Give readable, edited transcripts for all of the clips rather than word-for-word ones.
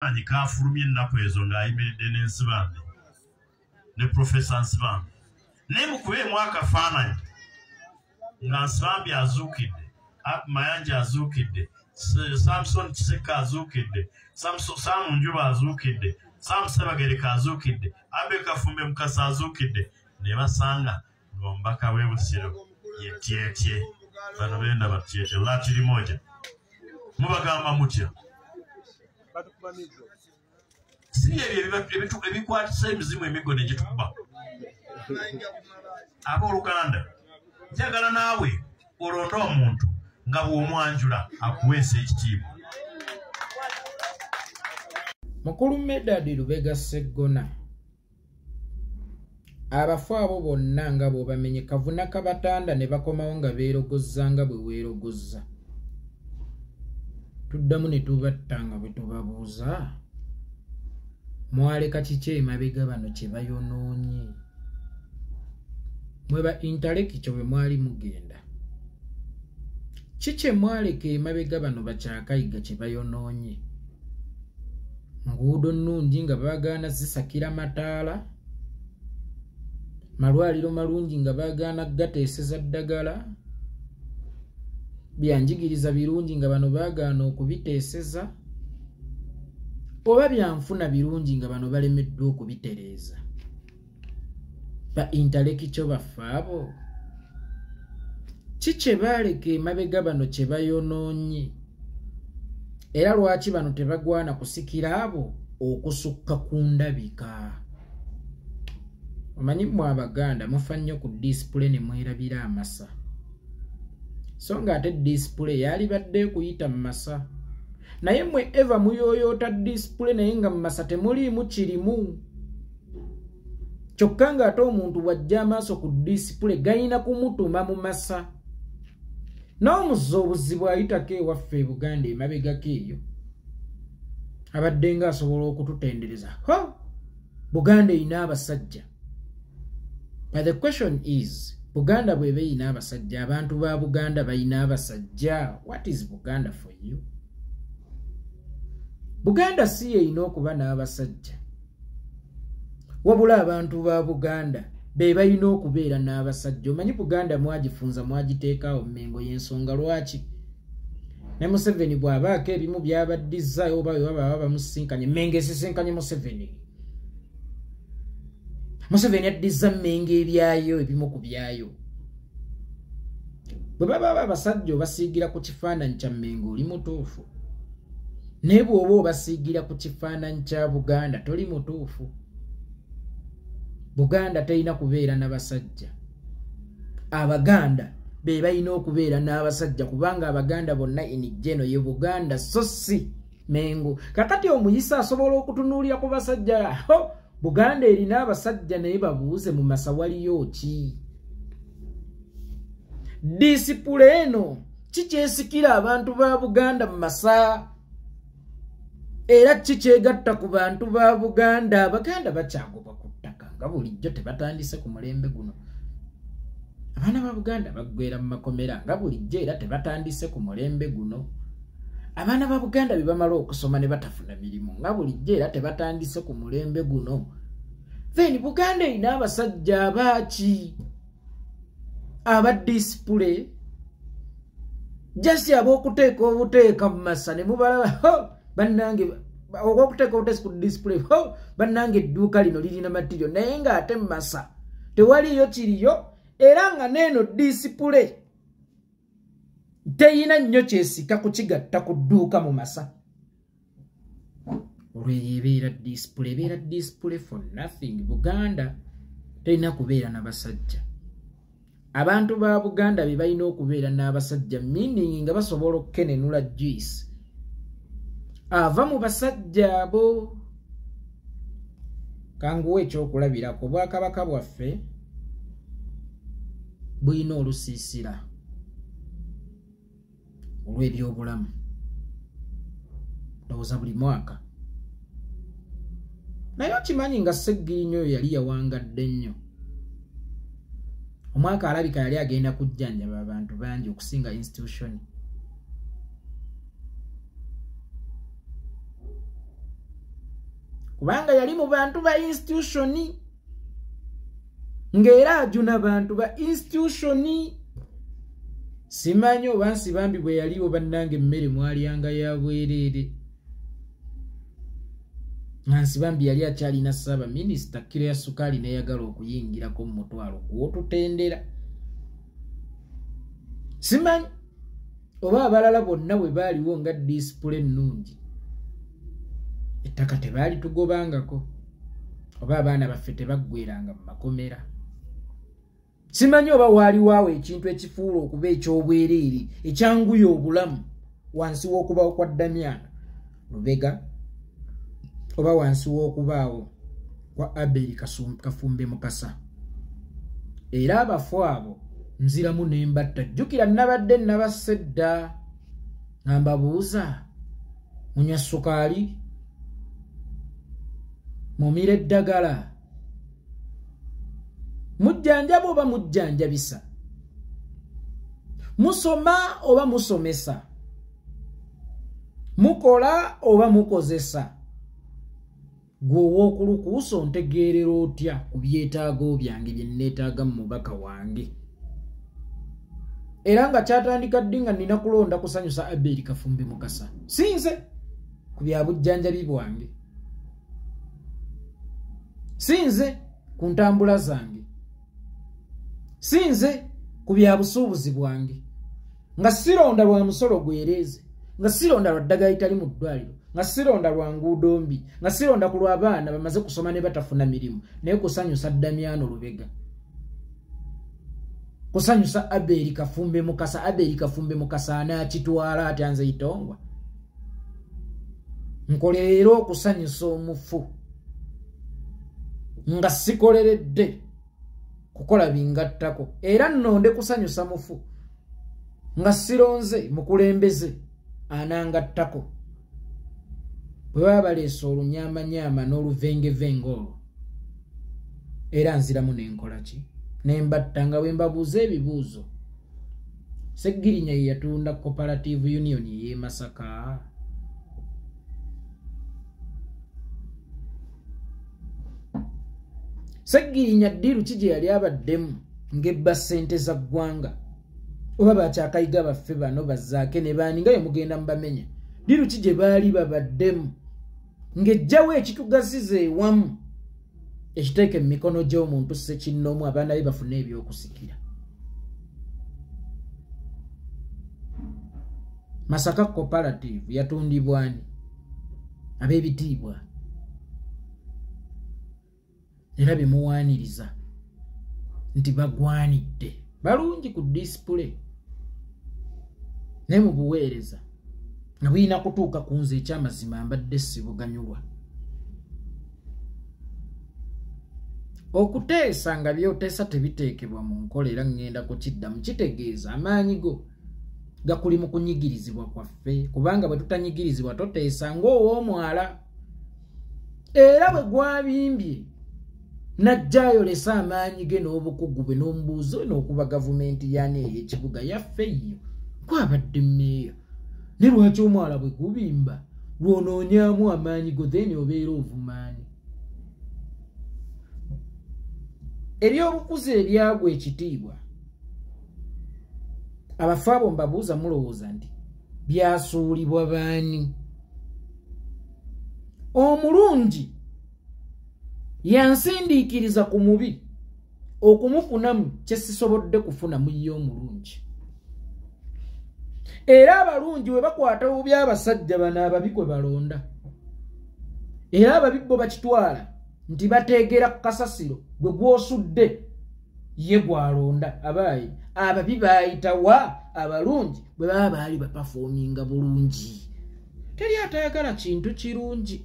Ani kafulumye ennaku ezo ng'ayimiridde n'ensibambi ne Profesa Nsibambi naye mukubeemu akafaananyi nga Nsibambi azuukidde, Mayanja azuukidde, Samson Kiseka azuukidde, Saamu Njuba azuukidde, Saamu Ssebagereka azuukidde, Abe Kafumbe Mukasa azuukidde, ne basanga ng'omubaka w'e Busiro ye Tyetye. Bano benda batyetye Latiri moja. Mubagamba mutya? Si ebyo ebikwatisa emizimu emigo ne gitukuba. Abooluganda, njagala naawe olonda omuntu nga bw'omwanjula akuweesa ekitiibwa. Mukulu Medadi Lubega Sseggona, abafu abo bonna nga bw'obamenye Kavuna Kabatanda ne bakomawo nga beerogozza nga bwe weerogozza. Tuddamu ne tubatta nga bwe tubabuuza, mwaleka kiki emabega bano kye bayonoonye? Mwe ba intelekito bwe mwali mugenda, kiki mwaleka emabega bano bakyakayiga kye bayonoonye? Nguudo nnungi nga baagaana zisakira mataala, malwaliro malungi nga baagaana gateeseza ddagala, byanjigiriza birungi nga bano baagaana okubiteeseza, oba byanfuna birungi nga bano balemeddwa okubitereeza. Ba intelekito baffe abo, kiki baaleka emabega bano kye bayonoonye? Era lwaki bano tebagwana kusikira abo okusukka ku ndabika? Omanyi mmwe Abaganda mufa nnyo ku disipule ne mwerabira amasa, so nga ate disipule yalibadde kuyita mu masa. Naye mmwe eva muyooyoota disipule naye nga mu masa temuliimu kirimu. Kyokka ng'ate omuntu wajja amaaso ku disipule gayina kumutuma mu masa. N'omuzza obuzibu ayitako ewaffe e Buganda emabegako eyo, abadde nga asobola okututendereza. Buganda erina abasajja. But the question is, Buganda bw'eba erina abasajja, abantu ba Buganda balina abasajja. What is Buganda for you? Buganda si erina okuba n'abasajja, wabula abantu ba Buganda be balina okubeera n'abasajja. Omanyi Buganda mwagifunza mwagiteekaawo Mmengo, y'ensonga lwaki ne Museveni bw'abaako ebimu by'abaddizaayo oba bwe baba bamusinkanye. Mmengo esisinkanye Museveni. Museveni addizza Mmengo ebyayo, ebimu ku byayo. Bwe baba abasajja obasiigira ku kifaananyi kya Mmengo oli mutuufu, naye bw'oba obasiigira ku kifaananyi kya Buganda toli mutuufu. Buganda terina kubeera n'abasajja. Abaganda be balina okubeera n'abasajja, kubanga Abaganda bonna enijjeno ye Buganda so si Mmengo. Kakati omuyisa asobola okutunuulira ku basajja, Buganda erina abasajja naye babuuze mu masa waliyo ki? Disipule eno kikyesikira abantu ba Buganda mu masa, era kikyegatta ku bantu ba Buganda. Abaganda bakyagoba ku ttaka nga bulijjo tebatandise ku mulembe guno. Abaana ba Buganda baggweera mu makomera nga bulijjo era tebatandise ku mulembe guno. Abaana ba Buganda be bamala okusoma ne batafuna mirimu nga bulijjo era tebatandise ku mulembe guno. Then Buganda erina abasajja abaaki? Aba disipule, jasi ab'okuteeka obuteeka mu masa ne mubalaba, bannange okuteeka obuteeka ku disipule, bannange edduuka lino lirina matirio, naye ng'ate mu masa tewaliyo kiriyo. Era nga neeno disipule teyina nnyo kyesika kukigatta ku dduuka mu masa. Olweyo ebeera disipule for nothing. Buganda terina kubeera n'abasajja. Abantu ba Buganda be balina okubeera n'abasajja, meaning nga basobola okukenenula juice ava mu basajja abo. Kanguwa ekyokulabirako, Obwakabaka bwaffe bulina olusiisira olw'ebyobulamu, ndowooza buli mwaka. Naye okimanyi nga Ssegirinyo oyo yali yawangadde nnyo. Omwaka alabika yali agenda kujjanjaba abantu bangi okusinga institution. kubanga yali mu bantu ba institution ng'era ajuna bantu ba institution. Simanyi oba Nsibambi bwe yaliwo bannange emmere mwalyanga ya bwereere. Nsibambi yali akyalina Ssaabaminisita kiro ya sukaali neyagala okuyingirako mu mutwalo gw'otutendera. Simanyi oba abalala bonna bwe baaliwo nga disipule ennungi ettaka tebaali tugobangako, oba abaana baffe tebaggweranga mu makomera. Simanyi oba waaliwaawo ekintu ekifuula okuba eky'obwereere ekyanguya obulamu wansi w'okubaawo kwa Damiano Lubega oba wansi w'okubaawo kwa Abel Kafumbe Mukasa. Era abafu abo nziramu n'embatta. Jjukira nabadde nabasse dda nga mbabuuza munywa sukaali, mumira eddagala, mujjanjaba oba mujjanjabisa, musoma oba musomesa, mukola oba mukozesa. Gwe ow'okulukuusa ontegeerera otya ku byetaago byange bye nneetaaga mu mubaka wange? Era nga kyatandika ddi nga nina kulonda kusanyusa Abel Kafumbe Mukasa. Sinze ku bya bujjanjabi bwange, sinze ku ntambula zange, sinze ku bya busuubuzi bwange, nga sironda lwa musolo gwereeze, nga sironda lwa ddagala litali mu ddwaliro, nga sironda lwa nguudo mbi, nga sironda ku lw'abaana bamaze kusoma ne batafuna mirimu, naye kusanyusa Damiano Lubega, kusanyusa Abel Kafumbe Mukasa. Abel Kafumbe Mukasa anaakitwala atya nze Itongwa? Nkolerera okusanyusa omufu nga sikoleredde kukola bingattako, era nnonde kusanyusa mufu nga sironze mukulembeze anangattako. Bwe baba baleese olunyaamanyama n'oluvengevenge olwo, era nziramu n'enkola ki? Nembatta nga bwe mbabuuza ebibuuzo. Seggirinya ye yatunda Cooperative Union y'e Masaka? Seggirinya ddiru ki gye yali abaddemu ng'ebba ssente za ggwanga? Oba bakyakayiga baffe bano bazzaake ne baani nga bwe mugenda mubamenya? Ddiru ki gye baali babaddemu ng'ejjawo ekitugaziza ewamu ekiteeke mu mikono gy'omuntu ssekinnoomu abaana be bafune ebyokusikira? Masaka Cooperative yatundibwani ab'ebitiibwa era bemuwaaniriza nti bagwanidde balungi ku disipule ne mu buweereza nga bulina kutuuka ku nze ekyamazima mbadde sibuganyulwa. Okuteesa nga byoteesa tebiteekebwa mu nkola era ngenda kukiddamu, kitegeeza amaanyi go gakuli mu kunyigirizibwa kwaffe, kubanga bwe tutanyigirizibwa toteesa ng'owoomwala. Era bwe gwabimbye najja ayolesa amaanyi ge n'obukugu bwe n'omubuuzo n'okuba gavumenti yaani ey'ekibuga yaffe eyo kwabadde mmeeya. Ne lwaki omwala bwe gubimba lwonoonyaamu amaanyi go then obeera ovumaani. Ebyobukuzi ebyagwa ekitiibwa abafu abo mbabuuza mulowooza nti byasuulibwa baani? Omulungi yansindiikiriza ku mubi okumufunamu kye sisobodde kufunamu ye omulungi. Era abalungi bwe bakwata bubi abasajja bano ababi kwe balonda, era ababi bo bakitwala nti bateegera ku kasasiro gwe gw'osudde ye gwalonda. Abaayi ababi baayita wa abalungi bwe baba baali bapafoominga bulungi. Teri atayagala kintu kirungi.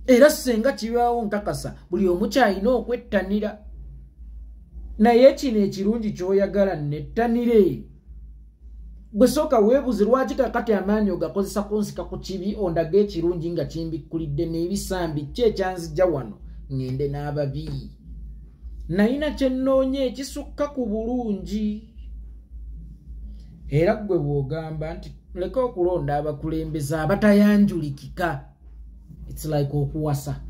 Era senga kibaawo nkakasa buli omu kyalina okwettanira, naye kino ekirungi ky'oyagala nettanire. Gwe sooka weebuze lwaki kakati amaanyi ogakozesa kunsika ku kibi ondaga ekirungi nga kimbikkulidde n'ebisambi ki ekyanzijja wano ngende n'ababi. Nalina kye nnoonya ekisukka ku bulungi. Era gwe bw'ogamba nti leka okulonda abakulembeze abatayanjulikika it's like okuwasa.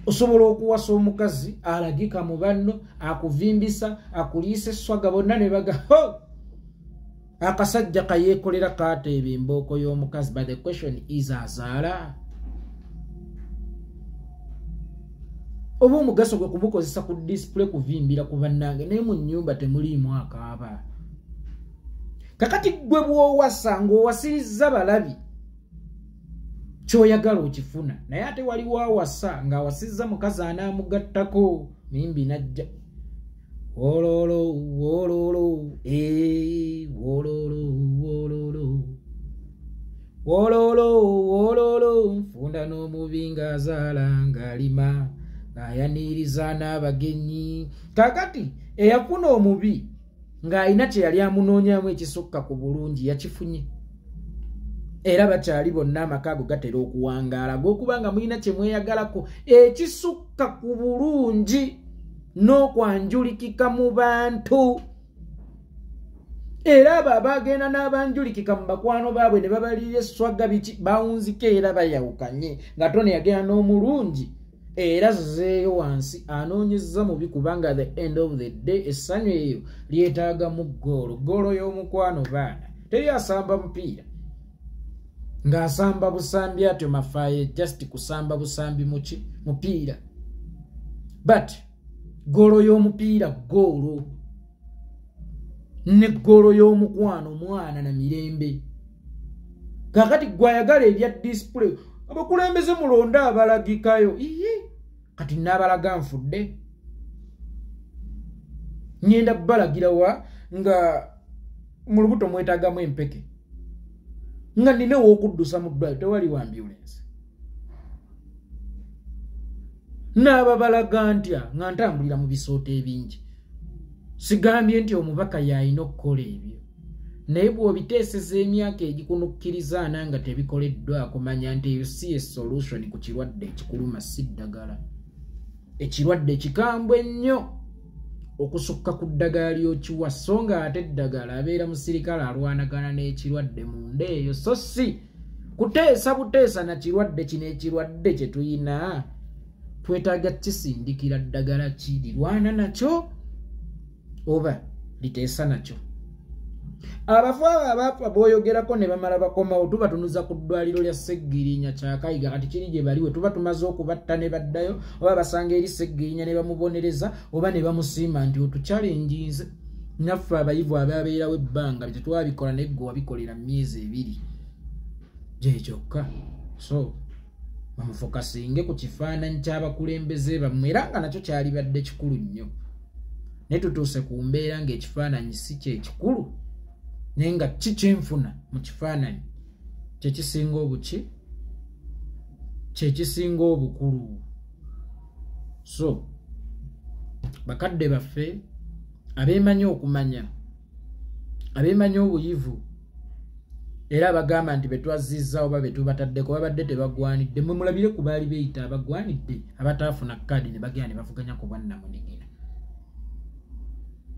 Osobola okuwasa omukazi alagika mu banno akuvimbisa akuliisa eswaga bonna ne baga akasajja kayeekolera kateeba embooko y'omukazi. But the question is azaala oba omugaso gwe kumukozesa ku display kuvimbira ku bannange naye mu nnyumba temuliimu akaaba. Kakati gwe bw'owasa ng'owasirizza balabi kyoyagala okifuna naye ate waliwo awasa ng'awasizza mukazi anaamugattako mimbi najja wololo wololo wololo wololo wololo wololo nfunda n'omubi ng'azaala ng'alima ng'ayaniriza n'abagenyi. Kakati eyafuna omubi ng'alina kye yali amunoonyamu ekisukka ku bulungi yakifunye. Era bakyali bonna amakago gatera okuwangaala gw'okubanga mulina kye mweyagalako ekisukka ku bulungi n'okwanjulikika mu bantu. Era abo abagenda n'abanjulikika mu bakwano baabwe ne babalira eswaga biki bawunzika era bayawukanye nga tone yagenda n'omulungi era zeeyo wansi anoonyezza mubi kubanga the end of the day essanyu eyo lyetaaga mu goolo y'omukwano baana. Teri asamba mupiira ng'asamba busambi atyo mafaaye just kusamba busambi mupiira. But goolo y'omupiira goolo ne goolo y'omukwano mwana na mirembe. Kakati gwayagala ebya display abakulembeze mulonda abalagikayo kati n'abalaga nfudde nyenda balagira wa nga mu lubuto mwetaagamu empeke nga nina w'okuddusa mu ddwaliro tewali wa ambulance. N'ababalaga ntya nga ntambulira mu bisooto ebingi. Sigambye nti omubaka y'alina okukola ebyo naye bw'obiteeseza emyaka egikunukkiriza nga tebikoleddwa kumanya nti eyo si solution ku kirwadde ekikuluma si ddagala. Ekirwadde kikambwe ennyo okusukka ku ddagala ly'okiwa so nga ate eddagala abeera musirikale alwanagana n'ekirwadde munda eyo so si kuteesa buteesa na kirwadde kino ekirwadde kye tuyina twetaaga kisindikira ddagala ki lirwana nakyo oba liteesa nakyo. Abafu abaafa b'oyogerako ne bamala bakomawo tuba tunuza ku ddwaliro lya Seggirinya Kyakayiga kati kiri gye baliwe tuba tumaze okubatta ne baddayo oba basanga eri Seggirinya ne bamubonereza oba ne bamusiima nti otukyalenjinze. Naffe abayivu ababeerawo ebbanga bye twabikola naye gwe wabikolera myezi 2 gye kyokka. So bamufokasinge ku kifaananyi ky'abakulembeze bammwe era nga nakyo kyalibadde kikulu nnyo. Ne tutuuse ku mbeera ng'ekifaananyi si kye kikulu naye nga kikyenfuna mu kifaananyi kyekisinga obuki kyekisinga obukulu. So bakadde baffe abeemanyi okumanya abeemanyi obuyivu era bagamba nti betwazzizza oba betubataddeko babadde tebagwanidde mwe mulabire ku baali beeyita abagwanidde abataafuna kkaadi ne bagenda ne bavuganya ku bwannamunigina.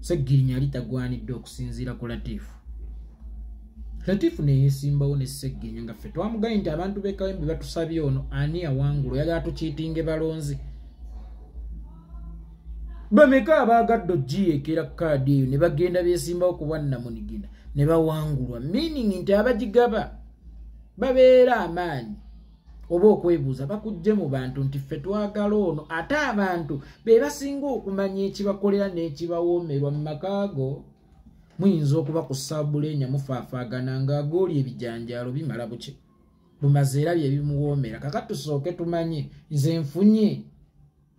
Seggirinya yali tagwanidde okusinziira ku Latifu ne yeesimbawo ne Seggirinya nga ffe twamugambye nti abantu b'Ekawempe batusabye ono ani yawangula oyagala tukiitinge balonzi. Bameka abaagadde ogiyeekera kkaadi eyo ne bagenda beesimbawo ku bwannamunigina ne bawangulwa meaning nti abagigaba babeera amaanyi oba okwebuuza bakujje mu bantu nti ffe twagala ono ate abantu be basinga okumanya ekibakolera n'ekibawoomerwa mu makaago. Muyinza okuba ku Ssabbuleenya mufaafaagana ng'agooli ebijanjaalo bimala buki bumaze era bye bimuwoomera. Kakati tusooke tumanye nze nfunye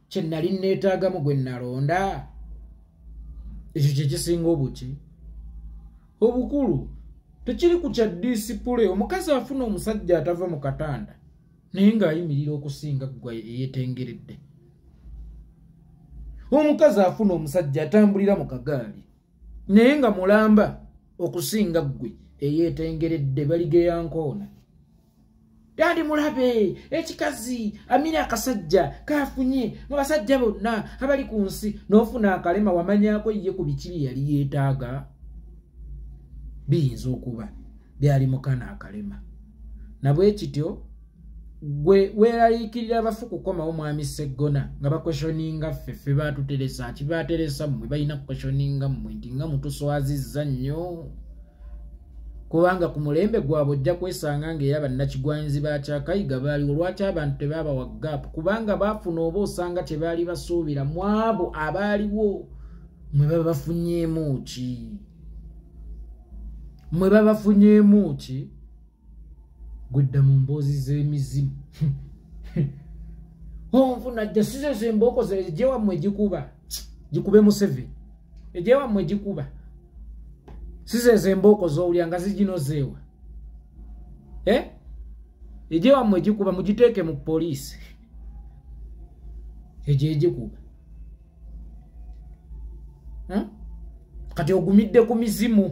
kye nali neetaagamu gwe nalonda. Ekyo kye kisinga obuki obukulu tekiri ku kya disipule. Omukazi afuna omusajja atava mu katanda naye ng'ayimirira okusinga gwe eyeetengeredde. Omukazi afuna omusajja atambulira mu kagaali naye nga mulamba okusinga gwe eyeetengeredde balige yankoona. Yandi mulabe ekikazi amina akasajja kafunye mu basajja bonna abali ku nsi n'ofuna akalema wamanyako ye ku bikiri yali yeetaaga. Biyinza okuba byali mukana akalema nabwe kityo gwe weeraliikirira abafu kukomawo mwami Sseggona nga bakweshoninga ffe baatuteresa kibateresa mmwe balina kukweshoninga mmwe nti nga mutuswazizza nnyo kubanga ku mulembe gwabwe ojja kwesanga ng'era bannakigwanyizi ba Kyakayiga baaliwo lwaki abantu tebabawa gaapu kubanga baafuna oba osanga kye baali basuubira mu abo abaaliwo mwe baba bafunyeemu ki mwe baba bafunyeemu ki gwedda mu mboozi z'emizimu onfuna jja sizezo embooko ze ejewammwe egikuba gikube Museveni ejewammwe egikuba sizezo embooko z'owulya nga ziginozeewa ejewammwe egikuba mugiteeke mu poliisi egyo egikuba kati ogumidde ku mizimu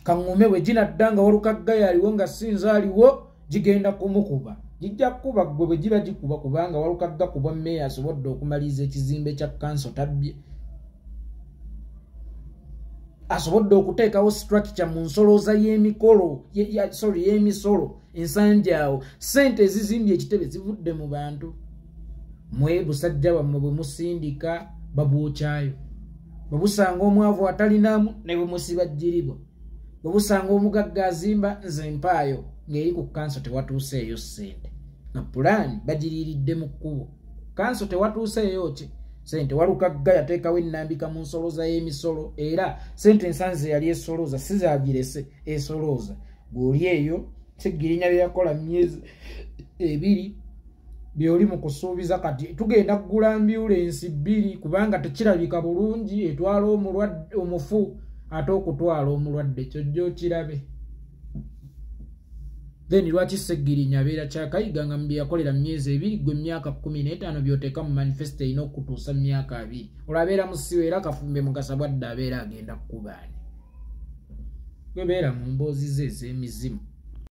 kaŋŋume bwe ginaddanga Walukagga aliwo nga sinza aliwo gigenda kumukuba gijja kukuba gwe bwe giba gikuba kubanga Walukagga ku bwa mmeeya asobodde okumaliza ekizimbe kya kanso tabbye asobodde okuteekawo structure mu nsolooza y'emisolo ensanjaawo ssente ezizimbye ekitebe zivudde mu bantu mwe busajja bwammwe bwe musindika babwokyayo bwe busanga omwavu atalinamu ne bwe musiba jjiribwa bwe busanga omugagga azimba nze mpaayo ng'eri ku kanso tewatuuseeyo ssente nga pulaani bagiriiridde mu kkubo kanso tewatuuseeyo ki ssente Walukagga yateekawo ennambika mu nsolooza y'emisolo era ssente ensanze yali esolooza si zaagirese esolooza bw'oli eyo Sseggirinya bye yakola myezi 2 byoli mu kusuubiza kati tugenda kugula ambulensi 2 kubanga tekirabika bulungi etwala omufu ate okutwala omulwadde kyojja okirabe then lwaki Sseggirinya abeera Kyakayiga nga mbye yakolera myezi 2 gwe emyaka 15 byoteeka mu manifesto erina okutuusa myaka 2 olwabeera musiwo era Kafumbe Mugasa bwadde abeera agenda kukubaani gwe beera mu mboozi ze ez'emizimu